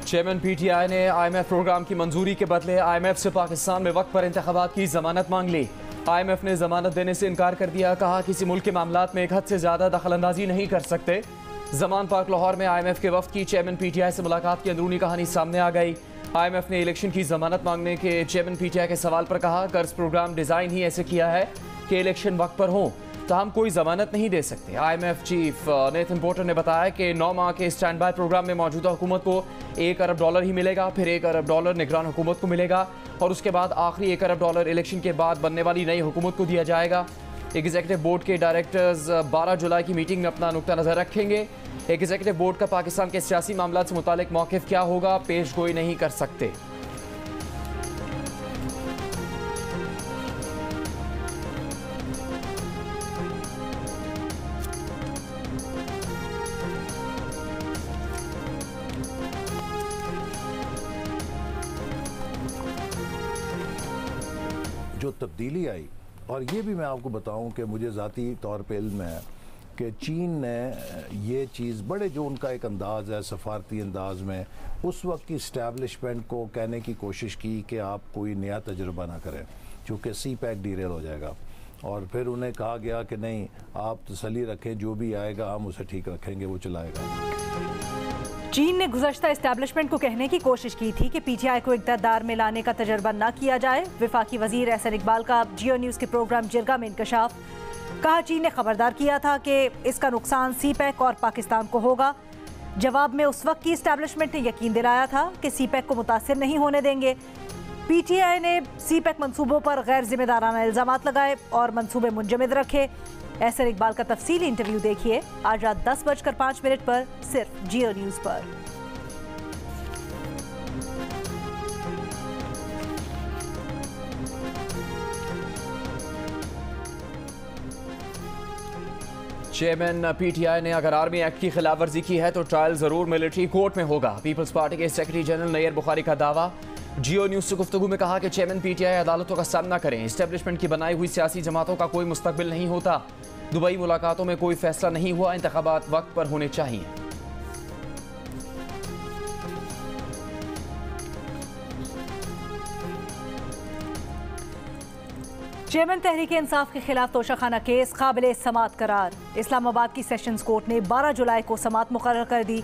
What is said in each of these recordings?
Chairman PTI ने IMF programme की मंजूरी के बदले IMF से पाकिस्तान में वक्त पर इंतखाबात की जमानत मांग ली। IMF ने जमानत देने से इनकार कर दिया। कहा किसी मुल्क के मामलात में एक हद से ज्यादा दखल अंदाजी नहीं कर सकते। जमान पार्क लाहौर में IMF के वफ्द की चेयरमैन पीटीआई से मुलाकात की अंदरूनी कहानी सामने आ गई। IMF ने इलेक्शन की जमानत मांगने के चेयरमैन पीटीआई के सवाल पर कहा कर्ज प्रोग्राम डिजाइन ही ऐसे किया है कि इलेक्शन वक्त पर हो, तो हम कोई जमानत नहीं दे सकते। IMF चीफ नेथन पोर्टर ने बताया कि 9 माह के स्टैंड बाय प्रोग्राम में मौजूदा हुकूमत को $1 अरब ही मिलेगा, फिर $1 अरब निगरान हुकूमत को मिलेगा और उसके बाद आखिरी $1 अरब इलेक्शन के बाद बनने वाली नई हुकूमत को दिया जाएगा। एग्जीक्यूटिव बोर्ड के डायरेक्टर्स 12 जुलाई की मीटिंग में अपना नुक्ता नज़र रखेंगे। एग्जीक्यूटिव बोर्ड का पाकिस्तान के सियासी मामलात से मुतालिक मौक़िफ़ क्या होगा, पेश गोई नहीं कर सकते। जो तब्दीली आई, और ये भी मैं आपको बताऊं कि मुझे ज़ाती तौर पे इल्म है कि चीन ने ये चीज़ बड़े जो उनका एक अंदाज़ है सफारती अंदाज में, उस वक्त की इस्टेब्लिशमेंट को कहने की कोशिश की कि आप कोई नया तजुर्बा ना करें क्योंकि CPEC डीरेल हो जाएगा। और फिर उन्हें कहा गया कि नहीं, आप तसल्ली रखें, जो भी आएगा हम उसे ठीक रखेंगे, वो चलाएगा। चीन ने गुज़श्ता इस्टेब्लिशमेंट को कहने की कोशिश की थी कि पीटीआई को इक़्तिदार में लाने का तजर्बा न किया जाए। वफाकी वज़ीर एहसन इकबाल का जियो न्यूज़ के प्रोग्राम जिरगा में इंकशाफ। कहा चीन ने खबरदार किया था कि इसका नुकसान CPEC और पाकिस्तान को होगा। जवाब में उस वक्त की इस्टेब्लिशमेंट ने यकीन दिलाया था कि CPEC को मुतासिर नहीं होने देंगे। पीटीआई ने CPEC मनसूबों पर गैर जिम्मेदाराना इल्ज़ामात लगाए और मनसूबे मुंजमद रखे। एहसन इकबाल का तफसीली इंटरव्यू देखिए आज रात 10:05 पर सिर्फ जियो न्यूज़ पर। चेयरमैन पीटीआई ने अगर आर्मी एक्ट की खिलाफ वर्जी की है तो ट्रायल जरूर मिलिट्री कोर्ट में होगा। पीपल्स पार्टी के सेक्रेटरी जनरल नैयर बुखारी का दावा। जियो न्यूज़ से गुफ्तगू में कहा कि चेयरमैन पीटीआई अदालतों का सामना करें। इस्टेब्लिशमेंट की बनाई हुई सियासी जमातों का कोई मुस्तकबिल नहीं होता। दुबई मुलाकातों में कोई फैसला नहीं हुआ, इंतखाबात वक्त पर होने चाहिए। चेयरमैन तहरीक इंसाफ के खिलाफ तोशाखाना केस काबिल समात करार। इस्लामाबाद की सेशंस कोर्ट ने 12 जुलाई को समात मुकर्रर कर दी।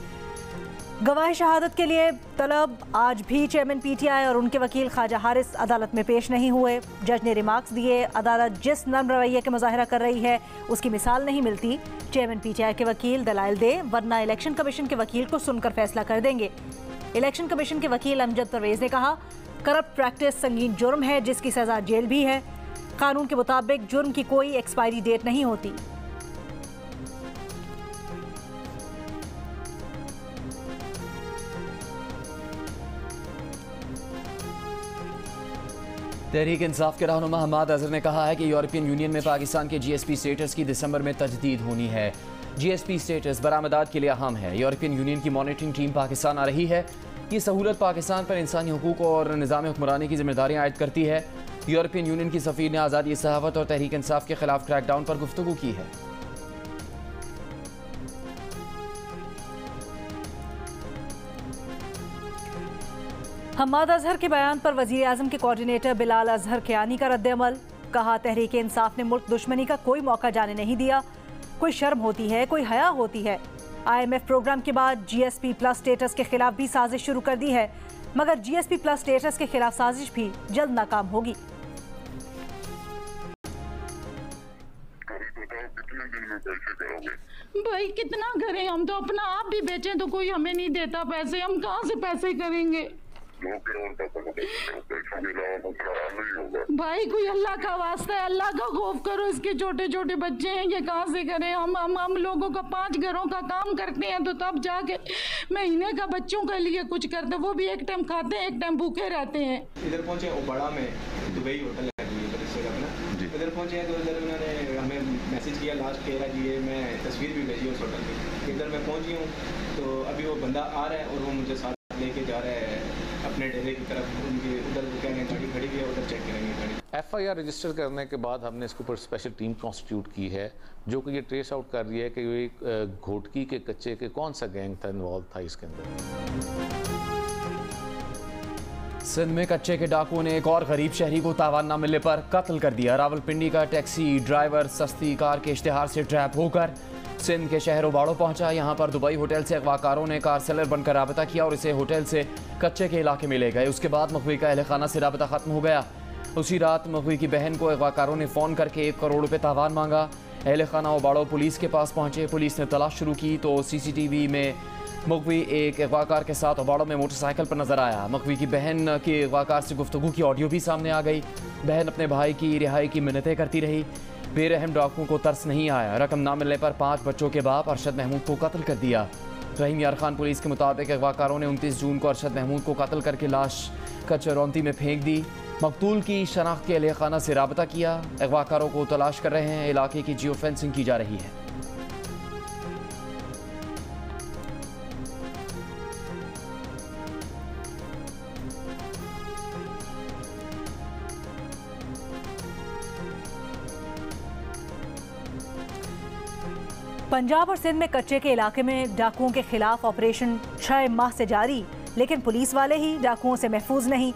गवाह शहादत के लिए तलब आज भी चेयरमैन पीटीआई और उनके वकील ख्वाजा हारिस अदालत में पेश नहीं हुए। जज ने रिमार्क्स दिए, अदालत जिस नर्म रवैये का मुजाहरा कर रही है उसकी मिसाल नहीं मिलती। चेयरमैन पीटीआई के वकील दलाइल दे, वरना इलेक्शन कमीशन के वकील को सुनकर फैसला कर देंगे। इलेक्शन कमीशन के वकील अमजद परवेज ने कहा करप्ट प्रैक्टिस संगीन जुर्म है जिसकी सजा जेल भी है। कानून के मुताबिक जुर्म की कोई एक्सपायरी डेट नहीं होती। तहरीक इंसाफ के रहनुमा हम्माद अजहर ने कहा है कि यूरोपियन यूनियन में पाकिस्तान के GSP स्टेटस की दिसंबर में तजदीद होनी है। GSP स्टेटस बरामदात के लिए अहम है। यूरोपियन यूनियन की मॉनिटरिंग टीम पाकिस्तान आ रही है। ये सहूलत पाकिस्तान पर इंसानी हुकूक और निज़ाम हुक्मरानी की जिम्मेदारियाँ आयद करती है। यूरोपियन यूनियन की सफ़ीर ने आज़ादी सहावत और तहरीक इंसाफ के खिलाफ क्रैकडाउन पर गुफ्तगू की है। हम्माद अजहर के बयान पर वज़ीर आज़म के कोऑर्डिनेटर बिलाल अजहर कियानी का रद्द-ए-अमल। कहा तहरीक इंसाफ ने मुल्क दुश्मनी का कोई मौका जाने नहीं दिया। कोई शर्म होती है, कोई हया होती है। IMF प्रोग्राम के बाद GSP प्लस स्टेटस के खिलाफ भी साजिश शुरू कर दी है, मगर GSP प्लस स्टेटस के खिलाफ साजिश भी जल्द नाकाम होगी। भाई कितना करें, हम तो अपना आप भी बेचें तो कोई हमें नहीं देता पैसे, हम कहाँ से पैसे करेंगे। भाई कोई अल्लाह का वास्ता है, अल्लाह का खौफ करो, इसके छोटे छोटे बच्चे हैं, ये कहाँ से करें। हम लोगों का 5 घरों का काम करते हैं तो तब जाके महीने का बच्चों के लिए कुछ करते, वो भी एक टाइम खाते हैं, एक टाइम भूखे रहते हैं। इधर पहुंचे ओबाड़ा में दुबई होटल है इधर पहुंचे हैं तो इधर उन्होंने हमें मैसेज किया लास्ट कह रहा कि ये मैं तस्वीर भी भेजी उस होटल की। इधर मैं पहुंची हूँ तो अभी वो बंदा आ रहा है और वो मुझे साथ लेके जा रहा है अपने डेरे की तरफ। उनकी उधर वो क्या गाड़ी खड़ी हुई है, उधर चेक करेंगे गाड़ी। FIR रजिस्टर करने के बाद हमने इसके ऊपर स्पेशल टीम कॉन्स्टिट्यूट की है जो कि ये ट्रेस आउट कर रही है कि ये घोटकी के कच्चे के कौन सा गैंग था इन्वॉल्व था इसके अंदर। सिंध में कच्चे के डाकुओं ने एक और गरीब शहरी को तावान न मिलने पर कत्ल कर दिया। रावलपिंडी का टैक्सी ड्राइवर सस्ती कार के इश्तिहार से ट्रैप होकर सिंध के शहर उबाड़ो पहुंचा। यहां पर दुबई होटल से अगवाकारों ने कार सेलर बनकर राबता किया और इसे होटल से कच्चे के इलाके में ले गए। उसके बाद मखवी का अहल खाना से राबता खत्म हो गया। उसी रात मखवी की बहन को अगवाकारों ने फ़ोन करके 1 करोड़ रुपये तावान मांगा। अहल खाना उबाड़ो पुलिस के पास पहुंचे। पुलिस ने तलाश शुरू की तो CCTV में मखवी एक अगवाकार के साथ उबाड़ो में मोटरसाइकिल पर नजर आया। मखवी की बहन की अगवाकार से गुफ्तगू की ऑडियो भी सामने आ गई। बहन अपने भाई की रिहाई की मिन्नतें करती रही। बेरहम डाकुओं को तरस नहीं आया। रकम ना मिलने पर 5 बच्चों के बाप अरशद महमूद को कत्ल कर दिया। रहीम यार खान पुलिस के मुताबिक अगवाकारों ने 29 जून को अरशद महमूद को कत्ल करके लाश कचरौंती में फेंक दी। मकतूल की शनाख्त के अहल खाना से राबता किया। अगवाकारों को तलाश कर रहे हैं। इलाके की जियो फेंसिंग की जा रही है। पंजाब और सिंध में कच्चे के इलाके में डाकुओं के खिलाफ ऑपरेशन 6 माह से जारी, लेकिन पुलिस वाले ही डाकुओं से महफूज नहीं।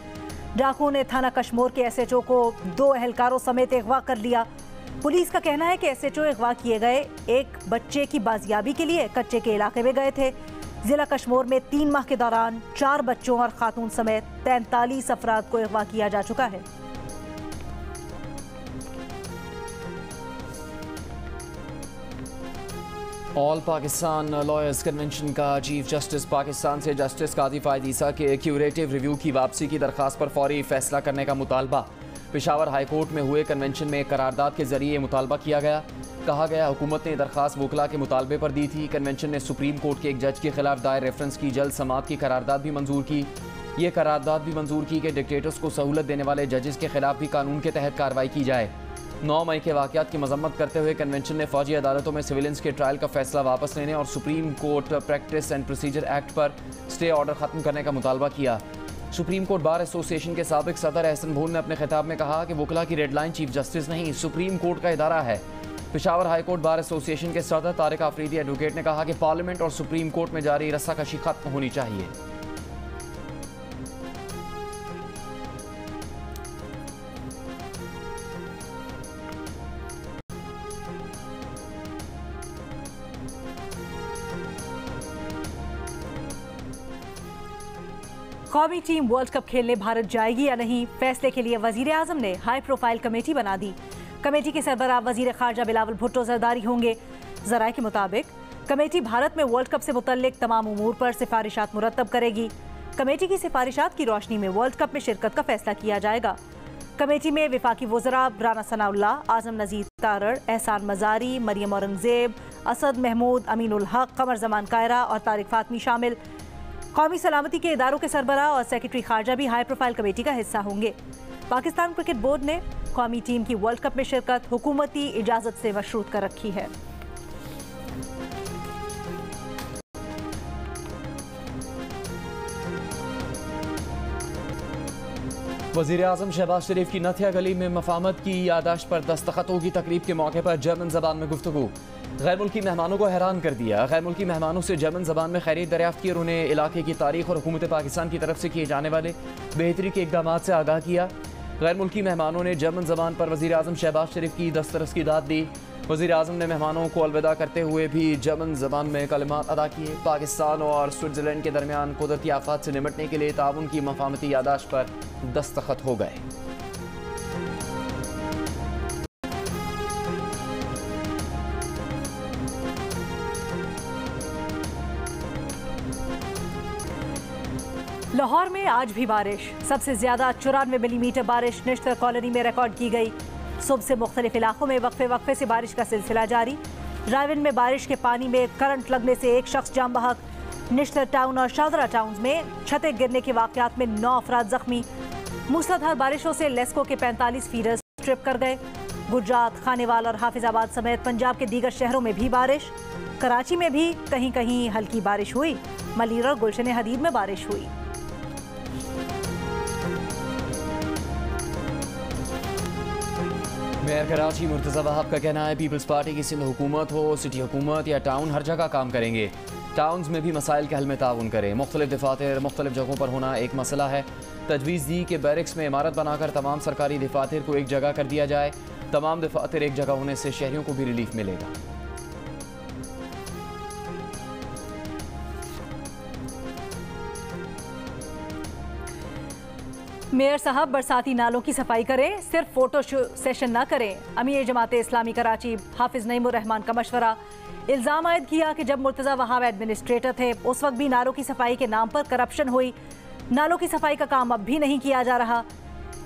डाकुओं ने थाना कशमोर के SHO को 2 अहलकारों समेत अगवा कर लिया। पुलिस का कहना है कि SHO अगवा किए गए एक बच्चे की बाजियाबी के लिए कच्चे के इलाके में गए थे। जिला कशमोर में 3 माह के दौरान 4 बच्चों और खातून समेत 43 अफराद को अगवा किया जा चुका है। ऑल पाकिस्तान लॉयर्स कन्वेंशन का चीफ जस्टिस पाकिस्तान से जस्टिस काजी फायद ईसा के क्यूरेटिव रिव्यू की वापसी की दरख्वास्त पर फौरी फैसला करने का मुतालबा। पेशावर हाई कोर्ट में हुए कन्वेंशन में करारदाद के जरिए मुतालबा किया गया। कहा गया हुकूमत ने दरख्वास्त वकला के मुतालबे पर दी थी। कन्वेंशन ने सुप्रीम कोर्ट के एक जज के खिलाफ दायर रेफरेंस की जल्द समाअत की करारदाद भी मंजूर की। ये करारदाद भी मंजूर की कि डिक्टेटर्स को सहूलत देने वाले जजेस के खिलाफ भी कानून के तहत कार्रवाई की जाए। 9 मई के वाक़यात की मजम्मत करते हुए कन्वेंशन ने फौजी अदालतों में सिविलियंस के ट्रायल का फैसला वापस लेने और supreme court practice and procedure act पर स्टे ऑर्डर ख़त्म करने का मुतालबा किया। सुप्रीम कोर्ट बार एसोसिएशन के साबिक सदर एहसन भून ने अपने खिताब में कहा कि वकला की रेडलाइन चीफ जस्टिस नहीं, सुप्रीम कोर्ट का इदारा है। Peshawar high court bar association के सदर तारिक आफरीदी एडवोकेट ने कहा कि पार्लियामेंट और सुप्रीम कोर्ट में जारी रस्साकशी खत्म होनी चाहिए। कौमी टीम वर्ल्ड कप खेलने भारत जाएगी या नहीं, फैसले के लिए वजीर आजम ने हाई प्रोफाइल कमेटी बना दी। कमेटी के सरबराह वजीर खारजा बिलावल भुट्टो जरदारी होंगे। जराए के मुताबिक कमेटी भारत में वर्ल्ड कप से मुतल्लिक तमाम उमूर पर सिफारिशात मुरतब करेगी। कमेटी की सिफारिशात की रोशनी में वर्ल्ड कप में शिरकत का फैसला किया जाएगा। कमेटी में वफाकी वज़रा राना सनाउल्लाह, आजम नज़ीर तारड़, एहसान मज़ारी, मरियम औरंगज़ेब, असद महमूद, अमीनुल हक, कमर जमान कायरा और तारिक फातमी शामिल। कौमी सलामती के इदारों के सरबराह और सेक्रेटरी खारजा भी हाई प्रोफाइल कमेटी का हिस्सा होंगे। पाकिस्तान क्रिकेट बोर्ड ने कौमी टीम की वर्ल्ड कप में शिरकत हुकूमती इजाज़त से मशरूत कर रखी है। वज़ीर आज़म शहबाज शरीफ की नथिया गली में मफाहमत की यादाश्त पर दस्तखतों की तकरीब के मौके पर जर्मन ज़बान में गुफ्तगू। गैर मुल्की मेहमानों को हैरान कर दिया। गैर मुल्की मेहमानों से जर्मन ज़बान में खैरियत दरियाफ्त की और उन्हें इलाके की तारीख और हुकूमत पाकिस्तान की तरफ से किए जाने वाले बेहतरी के इक़दाम से आगाह किया। गैर मुल्की मेहमानों ने जर्मन ज़बान पर वज़ीर आज़म शहबाज शरीफ की दस्तरस की दाद दी। वज़ीर आज़म ने मेहमानों को अलविदा करते हुए भी जर्मन ज़बान में कलिमात अदा किए। पाकिस्तान और स्विट्ज़रलैंड के दरमियान कुदरती आफात से निपटने के लिए ताउन की मफाहमती यादाश्त पर दस्तखत हो गए। लाहौर में आज भी बारिश, सबसे ज्यादा 94 मिलीमीटर बारिश निश्तर कॉलोनी में रिकॉर्ड की गई। सुबह से मुख्तलिफ इलाकों में वक्फे वक्फे से बारिश का सिलसिला जारी। रायवन में बारिश के पानी में करंट लगने से एक शख्स जाम बहक। निश्तर टाउन और शाहदरा टाउन में छतें गिरने के वाक़यात में 9 अफराद जख्मी। मूसलाधार बारिशों से लेस्को के 45 फीडर्स ट्रिप कर गए। गुजरात, खानेवाल और हाफिजाबाद समेत पंजाब के दीगर शहरों में भी बारिश। कराची में भी कहीं कहीं हल्की बारिश हुई। मलीर और गुलशन हदीद में बारिश हुई। मेयर कराची मुर्तज़ा वहाब का कहना है पीपल्स पार्टी की सिंध हुकूमत हो, सिटी हुकूमत या टाउन, हर जगह काम करेंगे। टाउन्स में भी मसाइल के हल में ताउन करें। मुख्तलिफ दफातर मुख्तलिफ जगहों पर होना एक मसला है। तजवीज़ दी कि बैरिक्स में इमारत बनाकर तमाम सरकारी दफातर को एक जगह कर दिया जाए। तमाम दफातर एक जगह होने से शहरियों को भी रिलीफ मिलेगा। मेयर साहब बरसाती नालों की सफाई करें, सिर्फ फोटो सेशन ना करें। अमीर जमात इस्लामी कराची हाफिज नईमुर रहमान का मशवरा। इल्ज़ाम आयद किया कि जब मुर्तज़ा वहाब एडमिनिस्ट्रेटर थे उस वक्त भी नालों की सफाई के नाम पर करप्शन हुई। नालों की सफाई का काम अब भी नहीं किया जा रहा।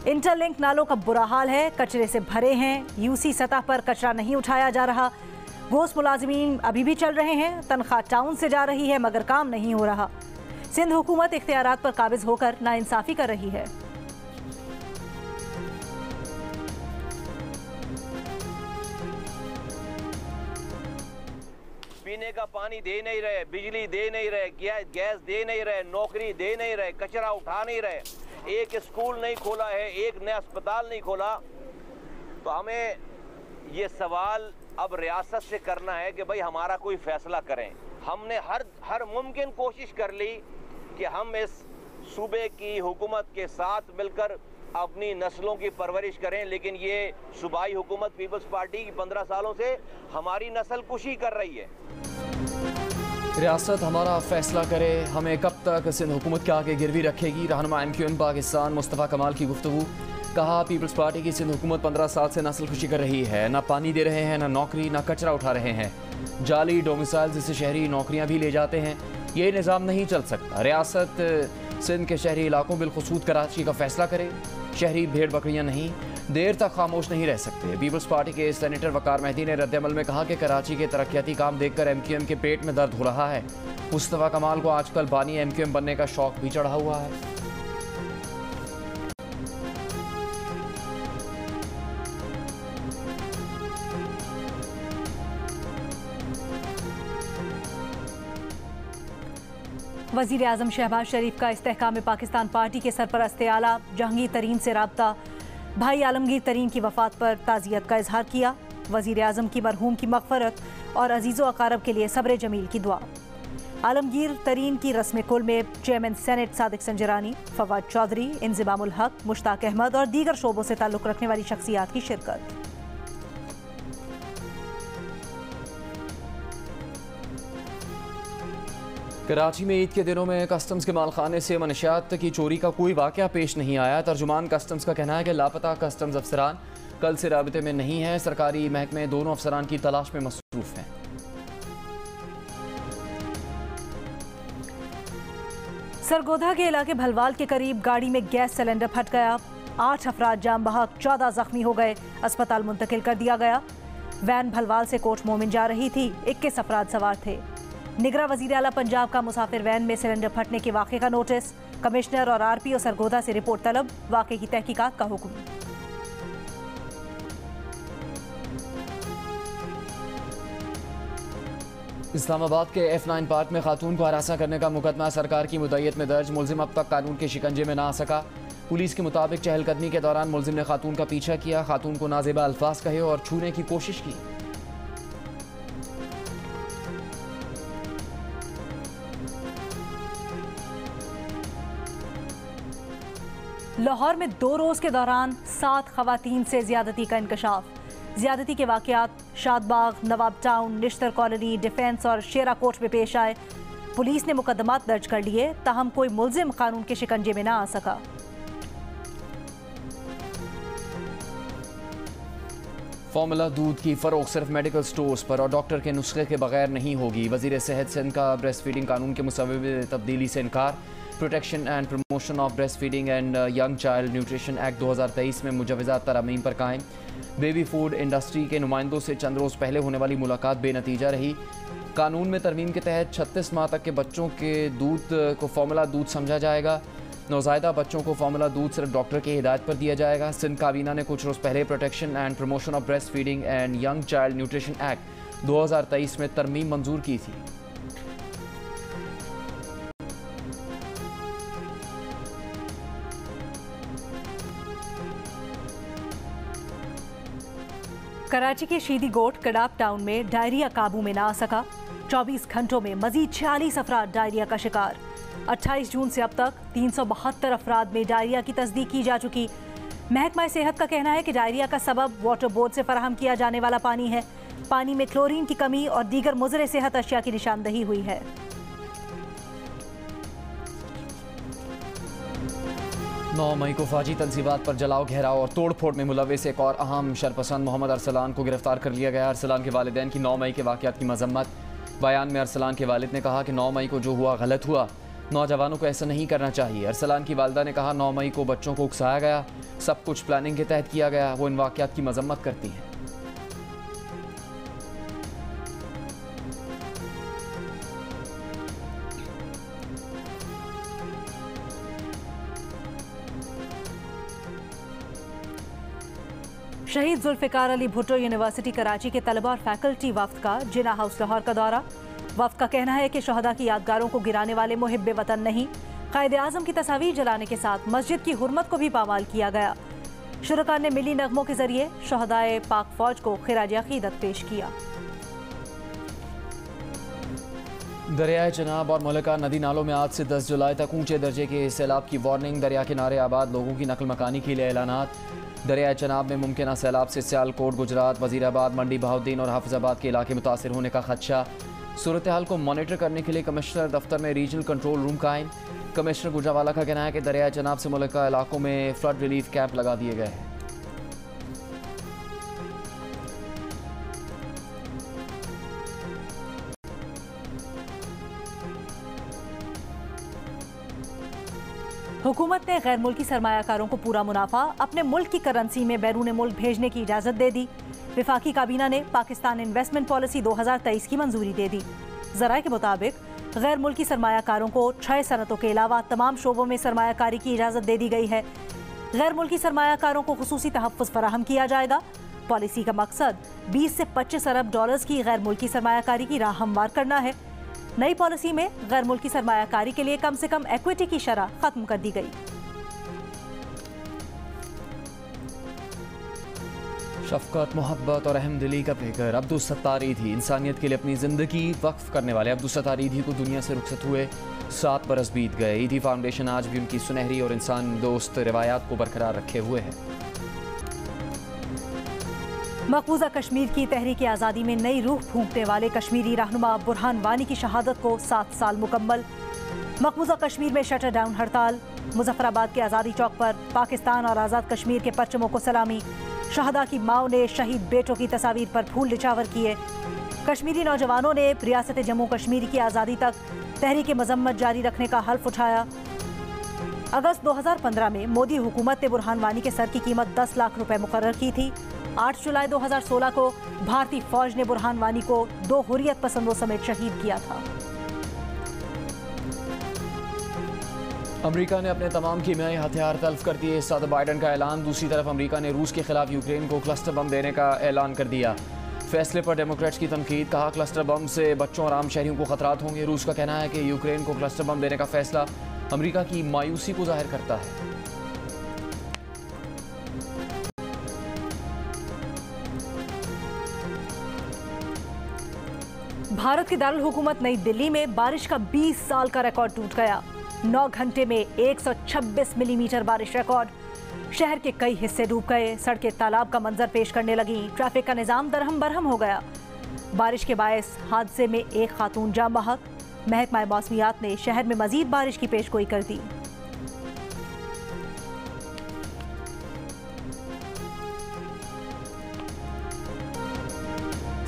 इंटरलिंक नालों का बुरा हाल है, कचरे से भरे हैं। यूसी सतह पर कचरा नहीं उठाया जा रहा। घोस्ट मुलाजिमीन अभी भी चल रहे हैं। तनख्वाह टाउन से जा रही है मगर काम नहीं हो रहा। सिंध हुकूमत इख्तियारात पर काबिज होकर नाइंसाफ़ी कर रही है। पीने का पानी दे नहीं रहे, बिजली दे नहीं रहे, गैस दे नहीं रहे, नौकरी दे नहीं रहे, कचरा उठा नहीं रहे, एक स्कूल नहीं खोला है, एक नया अस्पताल नहीं खोला। तो हमें ये सवाल अब रियासत से करना है कि भाई हमारा कोई फैसला करें। हमने हर मुमकिन कोशिश कर ली कि हम इस सूबे की हुकूमत के साथ मिलकर अपनी नस्लों की परवरिश करें, लेकिन ये सूबाई हुकूमत पीपल्स पार्टी की 15 सालों से हमारी नस्ल कुशी कर रही है। रियासत हमारा फैसला करे, हमें कब तक सिंध हुकूमत के आगे गिरवी रखेगी। रहनुमा MQM पाकिस्तान मुस्तफ़ा कमाल की गुफ्तगू। कहा पीपल्स पार्टी की सिंध हुकूमत 15 साल से नस्ल खुशी कर रही है। ना पानी दे रहे हैं, ना नौकरी, ना कचरा उठा रहे हैं। जाली डोमिसाइल जिससे शहरी नौकरियां भी ले जाते हैं। ये निज़ाम नहीं चल सकता। रियासत सिंध के शहरी इलाकों बिलखुसूस कराची का फैसला करे। शहरी भेड़ बकरियां नहीं, देर तक खामोश नहीं रह सकते। पीपल्स पार्टी के सेनेटर वकार मेहदी ने रद्दअमल में कहा कि कराची के तरक्याती काम देखकर MQM के पेट में दर्द हो रहा है। मुस्तफ़ा कमाल को आजकल बानी MQM बनने का शौक भी चढ़ा हुआ है। वज़ीर आज़म शहबाज शरीफ का इस्तेहकाम पाकिस्तान पार्टी के सरपरस्त आला जहांगीर तरीन से राब्ता। भाई आलमगीर तरीन की वफ़ात पर ताज़ियत का इजहार किया। वज़ीर आज़म की मरहूम की मग़फ़रत और अज़ीज़ो अक़ारब के लिए सब्र जमील की दुआ। आलमगीर तरीन की रस्म कुल में चेयरमैन सेनेट सादिक संजरानी, फवाद चौधरी, इंज़िमामुल हक, मुश्ताक अहमद और दीगर शोबों से ताल्लुक़ रखने वाली शख्सियात की शिरकत। कराची में ईद के दिनों में कस्टम्स के मालखाने से मनशियात की चोरी का कोई वाक़या पेश नहीं आया। तर्जुमान कस्टम्स का कहना है कि लापता कस्टम्स अफसरान कल से राबते में नहीं है। सरकारी महकमे दोनों अफसरान की तलाश में मसरूफ़ हैं। सरगोधा के इलाके भलवाल के करीब गाड़ी में गैस सिलेंडर फट गया। 8 अफराद जाम बहक, 14 जख्मी हो गए। अस्पताल मुंतकिल कर दिया गया। वैन भलवाल से कोट मोमिन जा रही थी। 21 अफराद सवार थे। निगरां वज़ीर आला पंजाब का मुसाफिर वैन में सिलेंडर फटने के वाक़े का नोटिस। कमिश्नर और RPO सरगोधा से रिपोर्ट तलब। वाक़े की तहकीकात का हुक्म। इस्लामाबाद के F9 पार्क में खातून को हरासा करने का मुकदमा सरकार की मुद्दत में दर्ज। मुलजिम अब तक कानून के शिकंजे में ना आ सका। पुलिस के मुताबिक चहलकदमी के दौरान मुलजिम ने खातून का पीछा किया, खातून को नाजेबा अल्फाज कहे और छूने की कोशिश की। लाहौर में 2 रोज़ के दौरान 7 खवातीन से ज़्यादती का इंकशाफ। ज़्यादती के वाक़यात शादबाग, नवाब टाउन, निश्तर कॉलोनी, डिफेंस और शेरा कोट में पेश आए। पुलिस ने मुकदमात दर्ज कर लिए, ताहम कोई मुलजिम कानून के शिकंजे में ना आ सका। फार्मूला दूध की फ़रोख्त सिर्फ मेडिकल स्टोर्स पर और डॉक्टर के नुस्खे के बगैर नहीं होगी। वज़ीर सेहत सिंध का ब्रेस्ट फीडिंग कानून के मुसव्विब तब्दीली से इनकार। Protection and promotion of breast feeding and young child nutrition act 2023 में मुजवज़ात तरमीम पर कायम। बेबी फूड इंडस्ट्री के नुमाइंदों से चंद रोज़ पहले होने वाली मुलाकात बेनतीजा रही। कानून में तरमीम के तहत 36 माह तक के बच्चों के दूध को फार्मूला दूध समझा जाएगा। नौज़ायदा बच्चों को फार्मूला दूध सिर्फ डॉक्टर की हिदायत पर दिया जाएगा। सिंध काबीना ने कुछ रोज़ पहले protection and promotion of breast feeding and young child nutrition act 2023 में तरमीम मंजूर की थी। कराची के शीदी गोट कडाप टाउन में डायरिया काबू में ना आ सका। 24 घंटों में मजीद 46 अफराद डायरिया का शिकार। 28 जून से अब तक 372 अफराद में डायरिया की तस्दीक की जा चुकी। महकमा सेहत का कहना है कि डायरिया का सबब वाटर बोर्ड से फराहम किया जाने वाला पानी है। पानी में क्लोरीन की कमी और दीगर मुज़र सेहत अशिया की निशानदही हुई है। 9 मई को फौजी तंजीबात पर जलाओ, घेराव और तोड़फोड़ में मुलविस एक और अहम शरपसंद मोहम्मद अरसलान को गिरफ्तार कर लिया गया। अरसलान के वालिदैन की 9 मई के वाक़यात की मजम्मत। बयान में अरसलान के वालिद ने कहा कि 9 मई को जो हुआ गलत हुआ, नौजवानों को ऐसा नहीं करना चाहिए। अरसलान की वालिदा ने कहा 9 मई को बच्चों को उकसाया गया, सब कुछ प्लानिंग के तहत किया गया। वो इन वाक़यात की मजम्मत करती हैं। शहीद जुल्फ़िकार अली भुट्टो यूनिवर्सिटी कराची के तलबा और फैकल्टी वफ्द का जिना हाउस लाहौर का दौरा। वफ्द का कहना है कि शहदा की यादगारों को गिराने वाले मुहिब्बे वतन नहीं, कायदे आज़म की तस्वीर जलाने के साथ मस्जिद की हुर्मत को भी पामाल किया गया। शुरका ने मिली नगमों के जरिए शहदाए पाक फौज को खिराज अकीदत पेश किया। दरियाए चनाब और मुलका नदी नालों में आज से 10 जुलाई तक ऊंचे दर्जे के सैलाब की वार्निंग। दरिया किनारे आबाद लोगों की नकल मकानी के लिए ऐलानात। दरियाए चनाब में मुमकिन सैलाब से सियालकोट, गुजरात, वजीराबाद, मंडी बहाउद्दीन और हाफिजाबाद के इलाके मुतासर होने का खदशा। सूरत हाल को मॉनिटर करने के लिए कमिश्नर दफ्तर में रीजनल कंट्रोल रूम कायम। कमिश्नर गुजरावाला का कहना है कि दरियाए चनाब से मुल्का इलाकों में फ्लड रिलीफ कैंप लगा दिए गए हैं। हुकूमत ने गैर मुल्की सरमायाकारों को पूरा मुनाफा अपने मुल्क की करेंसी में बैरून मुल्क भेजने की इजाज़त दे दी। विफाकी काबीना ने पाकिस्तान इन्वेस्टमेंट पॉलिसी 2023 की मंजूरी दे दी। ज़राए के मुताबिक गैर मुल्की सरमायाकारों को 6 सनतों के अलावा तमाम शोबों में सरमायाकारी की इजाज़त दे दी गई है। गैर मुल्की सरमायाकारों को खुसूसी तहफ़्फ़ुज़ फराहम किया जाएगा। पॉलिसी का मकसद 20 से 25 अरब डॉलर्स की गैर मुल्की सरमायाकारी की राह हमवार करना है। नई पॉलिसी में गैर मुल्की सरमायाकारी के लिए कम से कम इक्विटी की शरह खत्म कर दी गई। शफकत, मोहब्बत और अहमदिली का पेकर अब्दुल सत्तार ईदी इंसानियत के लिए अपनी ज़िंदगी वक्फ करने वाले अब्दुल सत्तार ईदी को दुनिया से रुखसत हुए 7 बरस बीत गए। ईदी फाउंडेशन आज भी उनकी सुनहरी और इंसान दोस्त रवायात को बरकरार रखे हुए है। मकबूजा कश्मीर की तहरीक आज़ादी में नई रूह फूंकने वाले कश्मीरी रहनुमा बुरहान वानी की शहादत को 7 साल मुकम्मल। मकबूजा कश्मीर में शटर डाउन हड़ताल। मुजफ्फराबाद के आज़ादी चौक पर पाकिस्तान और आज़ाद कश्मीर के परचमों को सलामी। शहदा की माओं ने शहीद बेटों की तस्वीर पर फूल निछावर किए। कश्मीरी नौजवानों ने रियासत जम्मू कश्मीर की आज़ादी तक तहरीक मजम्मत जारी रखने का हल्फ उठाया। अगस्त 2015 में मोदी हुकूमत ने बुरहान वानी के सर की कीमत 10 लाख रुपए मुकर्रर की थी। 8 जुलाई 2016 को भारतीय फौज ने बुरहान वानी को 2 हुर्रियत पसंदों समेत शहीद किया था। अमेरिका ने अपने तमाम कीमियाई हथियार तल्फ कर दिए, सदर बाइडन का ऐलान। दूसरी तरफ अमेरिका ने रूस के खिलाफ यूक्रेन को क्लस्टर बम देने का ऐलान कर दिया। फैसले पर डेमोक्रेट्स की तनकीद। कहा क्लस्टर बम से बच्चों और आम शहरियों को खतरात होंगे। रूस का कहना है कि यूक्रेन को क्लस्टर बम देने का फैसला अमेरिका की मायूसी को जाहिर करता है। भारत की दारुल हुकूमत नई दिल्ली में बारिश का 20 साल का रिकॉर्ड टूट गया। 9 घंटे में 126 मिलीमीटर बारिश रिकॉर्ड। शहर के कई हिस्से डूब गए। सड़कें तालाब का मंजर पेश करने लगी। ट्रैफिक का निजाम दरहम बरहम हो गया। बारिश के बायस हादसे में एक खातून जान बहक। महकमा मौसमियात ने शहर में मजीद बारिश की पेशगोई कर दी।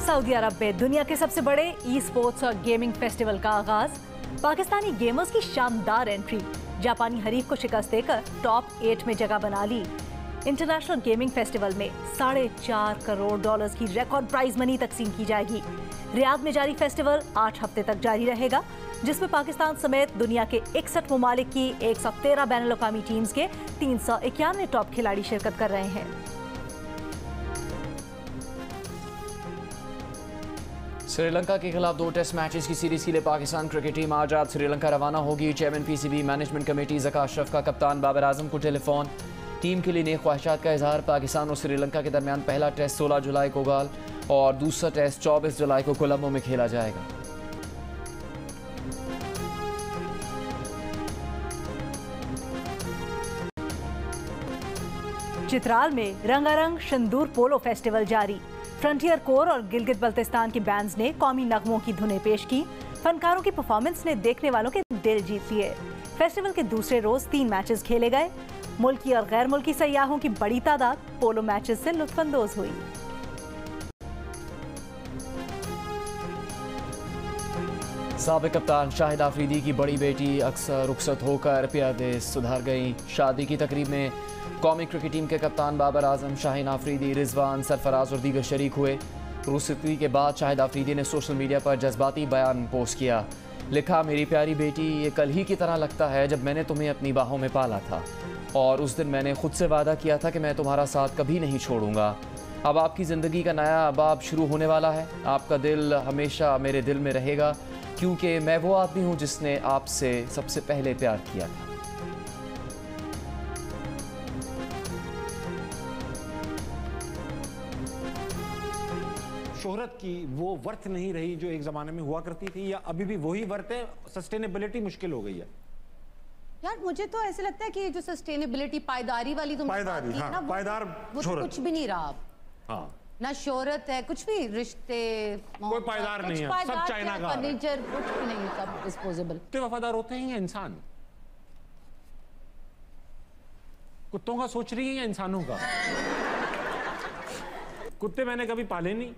सऊदी अरब में दुनिया के सबसे बड़े ई स्पोर्ट्स और गेमिंग फेस्टिवल का आगाज। पाकिस्तानी गेमर्स की शानदार एंट्री। जापानी हरीफ को शिकस्त देकर टॉप 8 में जगह बना ली। इंटरनेशनल गेमिंग फेस्टिवल में $4.5 करोड़ की रिकॉर्ड प्राइज मनी तकसीम की जाएगी। रियाद में जारी फेस्टिवल 8 हफ्ते तक जारी रहेगा, जिसमें पाकिस्तान समेत दुनिया के 61 ममालिक की 113 बैनुल-अक़वामी टीम्स के 391 टॉप खिलाड़ी शिरकत कर रहे हैं। श्रीलंका के खिलाफ 2 टेस्ट मैचेस की सीरीज के लिए पाकिस्तान क्रिकेट टीम आज रात श्रीलंका रवाना होगी। Chairman PCB management committee Zaka Ashraf का कप्तान बाबर आजम को टेलीफोन। टीम के लिए नई ख्वाहिशात का इजहार। पाकिस्तान और श्रीलंका के दरमियान पहला टेस्ट 16 जुलाई को गाल और दूसरा टेस्ट 24 जुलाई को कोलंबो में खेला जाएगा। चित्राल में रंगारंग शंदूर पोलो फेस्टिवल जारी। फ्रंटियर कोर और गिलगित बल्तिस्तान की बैंड्स ने कौमी नगमों की धुनें पेश की। फनकारों की परफॉर्मेंस ने देखने वालों के दिल जीत लिए। फेस्टिवल के दूसरे रोज 3 मैचेस खेले गए। मुल्की और गैर मुल्की सयाहों की बड़ी तादाद पोलो मैचेस से लुत्फानंदोज हुई। साबिक कप्तान शाहिद आफरीदी की बड़ी बेटी अक्सर रुखसत होकर प्यादे सुधार गई। शादी की तकरीब में कौमी क्रिकेट टीम के कप्तान बाबर आजम, शाहीन आफरीदी, रिजवान, सरफराज और दीगर शरीक हुए। रुखसती के बाद शाहिद आफरीदी ने सोशल मीडिया पर जज्बाती बयान पोस्ट किया। लिखा, मेरी प्यारी बेटी, ये कल ही की तरह लगता है जब मैंने तुम्हें अपनी बाहों में पाला था और उस दिन मैंने खुद से वादा किया था कि मैं तुम्हारा साथ कभी नहीं छोड़ूंगा। अब आपकी ज़िंदगी का नया बाब शुरू होने वाला है। आपका दिल हमेशा मेरे दिल में रहेगा क्योंकि मैं वो आदमी हूँ जिसने आपसे सबसे पहले प्यार किया था। शोहरत की वो वर्थ नहीं रही जो एक जमाने में हुआ करती थी, या अभी भी वही वर्थ है? सस्टेनेबिलिटी मुश्किल हो गई है यार। मुझे तो ऐसे लगता है कि जो सस्टेनेबिलिटी, पायदारी वाली पायदारी, हाँ, ना, पायदार वो तो कुछ भी नहीं रहा। हाँ, ना शोहरत है, कुछ भी, रिश्ते, कोई पायदार नहीं है, सब चाइना का फर्नीचर, कुछ भी नहीं, सब डिस्पोजेबल। कुत्ते वफादार होते हैं या इंसान? कुत्तों का सोच रही है या इंसानों का? कुत्ते मैंने कभी पाले नहीं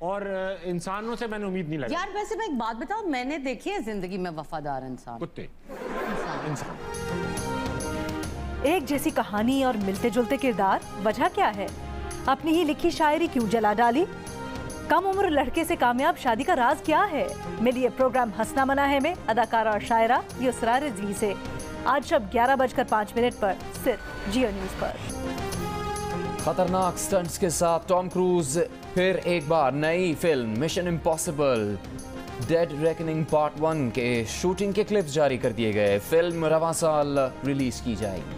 और इंसानों से मैंने उम्मीद नहीं लगी। यार वैसे मैं एक बात बताऊं, मैंने देखी है जिंदगी में वफादार इंसान। कुत्ते, इंसान। एक जैसी कहानी और मिलते जुलते किरदार, वजह क्या है? अपनी ही लिखी शायरी क्यों जला डाली? कम उम्र लड़के से कामयाब शादी का राज क्या है? मिलिए प्रोग्राम हंसना मना है में अदाकारा और शायरा युसरा रिजवी से आज शब 11:05 पर सिर्फ जियो न्यूज पर। खतरनाक स्टंट्स के साथ टॉम क्रूज फिर एक बार नई film mission impossible dead reckoning part 1 के शूटिंग के क्लिप्स जारी कर दिए गए। फिल्म रवां साल रिलीज की जाएगी।